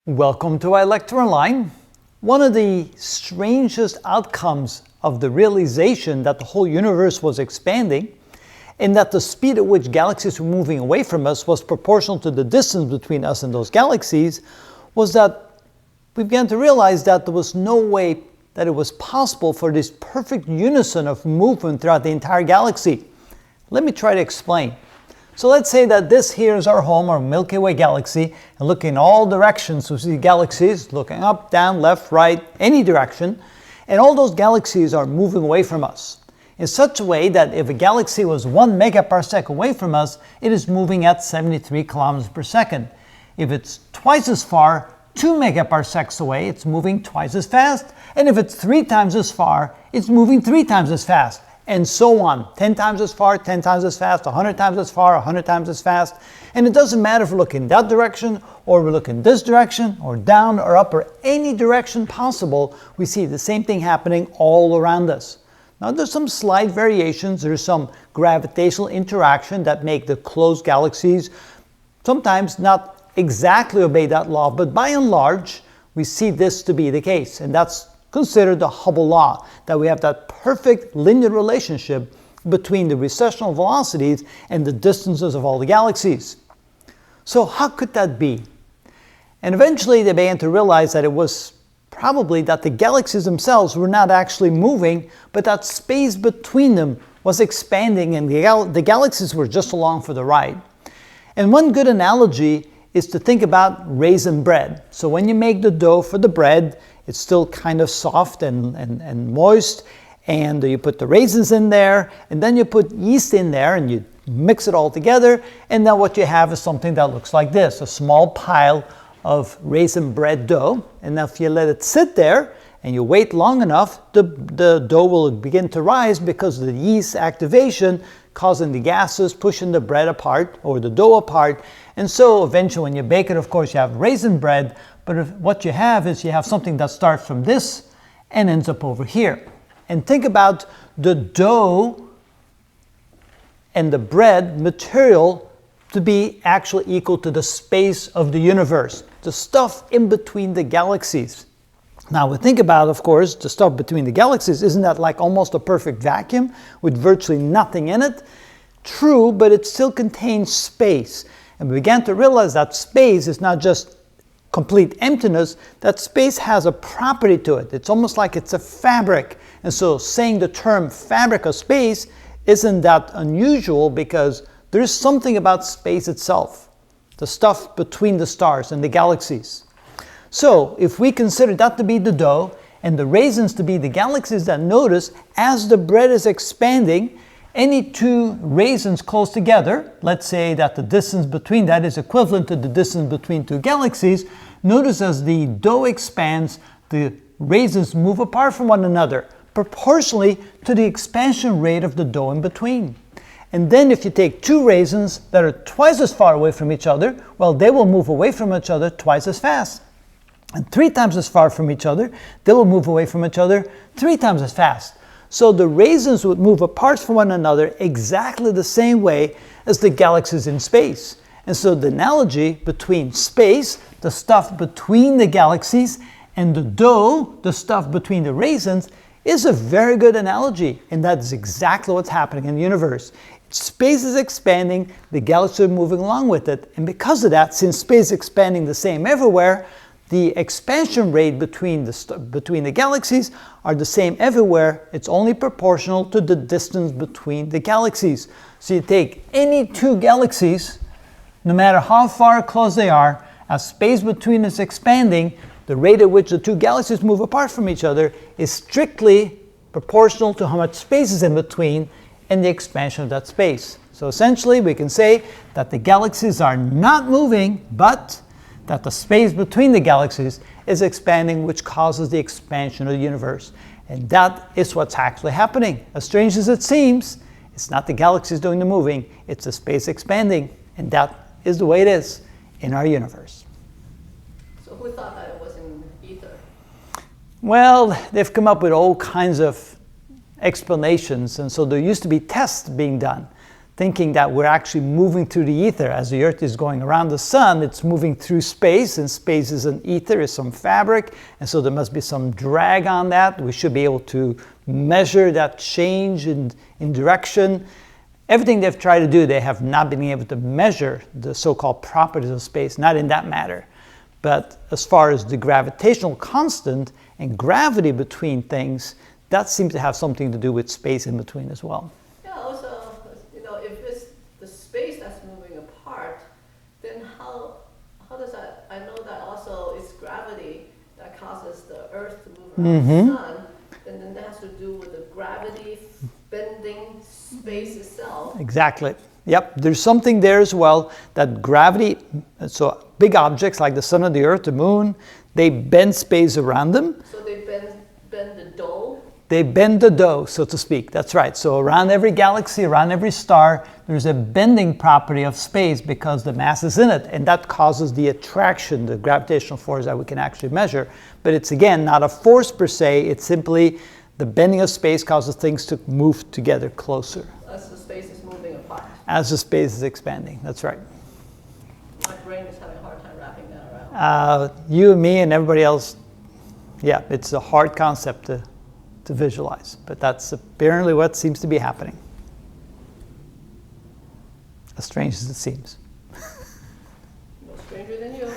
Welcome to our lecture online. One of the strangest outcomes of the realization that the whole universe was expanding and that the speed at which galaxies were moving away from us was proportional to the distance between us and those galaxies was that we began to realize that there was no way that it was possible for this perfect unison of movement throughout the entire galaxy. Let me try to explain. So let's say that this here is our home, our Milky Way galaxy, and looking in all directions we see galaxies, looking up, down, left, right, any direction, and all those galaxies are moving away from us in such a way that if a galaxy was 1 megaparsec away from us, it is moving at 73 kilometers per second. If it's twice as far, 2 megaparsecs away, it's moving twice as fast, and if it's 3 times as far, it's moving 3 times as fast. And so on, 10 times as far, 10 times as fast, 100 times as far, 100 times as fast. And it doesn't matter if we're looking that direction, or we're looking this direction, or down, or up, or any direction possible, we see the same thing happening all around us. Now there's some slight variations, there's some gravitational interaction that make the closed galaxies sometimes not exactly obey that law, but by and large, we see this to be the case. And that's considered the Hubble law, that we have that perfect linear relationship between the recessional velocities and the distances of all the galaxies. So how could that be? And eventually they began to realize that it was probably that the galaxies themselves were not actually moving, but that space between them was expanding and the galaxies were just along for the ride. And one good analogy is to think about raisin bread. So when you make the dough for the bread, it's still kind of soft and moist, and you put the raisins in there, and then you put yeast in there, and you mix it all together, and then what you have is something that looks like this, a small pile of raisin bread dough. And now if you let it sit there, and you wait long enough, the dough will begin to rise because of the yeast activation causing the gases pushing the bread apart or the dough apart. And so eventually when you bake it, of course, you have raisin bread, but what you have is you have something that starts from this and ends up over here. And think about the dough and the bread material to be actually equal to the space of the universe, the stuff in between the galaxies. Now we think about, of course, the stuff between the galaxies, isn't that like almost a perfect vacuum with virtually nothing in it? True, but it still contains space. And we began to realize that space is not just complete emptiness, that space has a property to it. It's almost like it's a fabric. And so saying the term fabric of space isn't that unusual because there's something about space itself, the stuff between the stars and the galaxies. So if we consider that to be the dough and the raisins to be the galaxies, that notice as the bread is expanding, any two raisins close together, let's say that the distance between that is equivalent to the distance between two galaxies, notice as the dough expands, the raisins move apart from one another, proportionally to the expansion rate of the dough in between. And then if you take two raisins that are twice as far away from each other, well, they will move away from each other twice as fast. And 3 times as far from each other, they will move away from each other 3 times as fast. So the raisins would move apart from one another exactly the same way as the galaxies in space. And so the analogy between space, the stuff between the galaxies, and the dough, the stuff between the raisins, is a very good analogy. And that's exactly what's happening in the universe. Space is expanding, the galaxies are moving along with it. And because of that, since space is expanding the same everywhere, the expansion rate between the galaxies are the same everywhere. It's only proportional to the distance between the galaxies. So you take any two galaxies, no matter how far close they are, as space between is expanding, the rate at which the two galaxies move apart from each other is strictly proportional to how much space is in between and the expansion of that space. So essentially we can say that the galaxies are not moving, but that the space between the galaxies is expanding, which causes the expansion of the universe. And that is what's actually happening. As strange as it seems, it's not the galaxies doing the moving, it's the space expanding. And that is the way it is in our universe. So who thought that it was in ether? Well, they've come up with all kinds of explanations. And so there used to be tests being done thinking that we're actually moving through the ether. As the Earth is going around the sun, it's moving through space, and space is an ether, is some fabric, and so there must be some drag on that. We should be able to measure that change in direction. Everything they've tried to do, they have not been able to measure the so-called properties of space, not in that matter. But as far as the gravitational constant and gravity between things, that seems to have something to do with space in between as well. Yeah, also, if it's the space that's moving apart, then how does that, I know that also it's gravity that causes the Earth to move around the sun, and then that has to do with the gravity bending space itself. Exactly. Yep, there's something there as well, that gravity, so big objects like the sun and the Earth, the moon, they bend space around them. So they bend the dough? They bend the dough, so to speak. That's right. So around every galaxy, around every star, there's a bending property of space because the mass is in it. And that causes the attraction, the gravitational force that we can actually measure. But it's, again, not a force per se. It's simply the bending of space causes things to move together closer. As the space is moving apart. As the space is expanding. That's right. My brain is having a hard time wrapping that around. You and me and everybody else, yeah, it's a hard concept to visualize, but that's apparently what seems to be happening. As strange as it seems. No stranger than you.